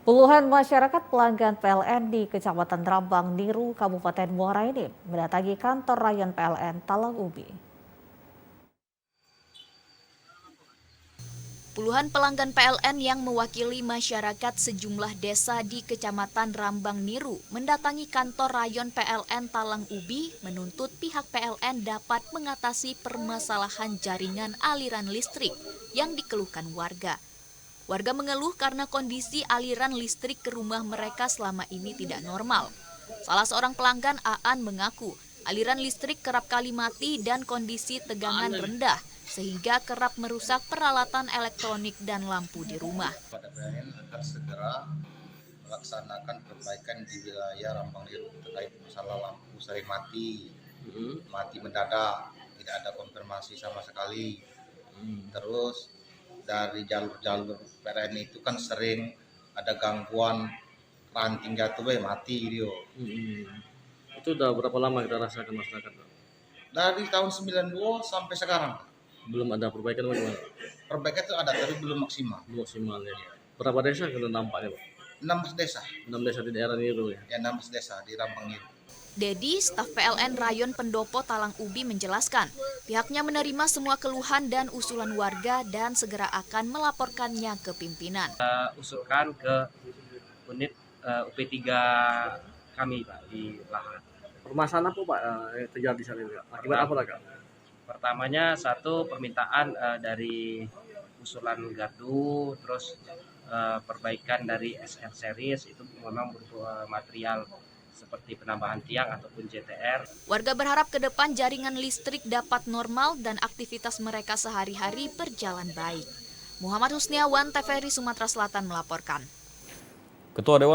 Puluhan masyarakat pelanggan PLN di Kecamatan Rambang Niru, Kabupaten Muara Enim mendatangi kantor Rayon PLN Talang Ubi. Puluhan pelanggan PLN yang mewakili masyarakat sejumlah desa di Kecamatan Rambang Niru mendatangi kantor Rayon PLN Talang Ubi menuntut pihak PLN dapat mengatasi permasalahan jaringan aliran listrik yang dikeluhkan warga. Warga mengeluh karena kondisi aliran listrik ke rumah mereka selama ini tidak normal. Salah seorang pelanggan Aan mengaku aliran listrik kerap kali mati dan kondisi tegangan rendah sehingga kerap merusak peralatan elektronik dan lampu di rumah. Pada PLN akan segera melaksanakan perbaikan di wilayah Rambang Niru terkait masalah lampu sering mati mendadak, tidak ada konfirmasi sama sekali. Terus dari jalur-jalur PLN itu kan sering ada gangguan ranting jatuh mati dia. Itu udah berapa lama kita rasakan masyarakat? Dari tahun 92 sampai sekarang. Belum ada perbaikan bagaimana? Perbaikan itu ada tapi belum maksimal. Belum maksimal ya. Berapa desa kena dampaknya, Pak? 16 desa. 6 desa di daerah Niru ya? Ya 16 desa di Rambang Niru. Dedi, staf PLN Rayon Pendopo Talang Ubi menjelaskan, pihaknya menerima semua keluhan dan usulan warga dan segera akan melaporkannya ke pimpinan. Usulkan ke unit UP3 kami Pak di lahan. Permasalahan apa Pak yang terjadi di sana? Akibat apa Kak? Pertamanya satu permintaan dari usulan gardu, terus perbaikan dari SR series itu memang butuh material seperti penambahan tiang ataupun JTR. Warga berharap ke depan jaringan listrik dapat normal dan aktivitas mereka sehari-hari berjalan baik. Muhammad Husniawan, TVRI Sumatera Selatan melaporkan. Ketua Dewan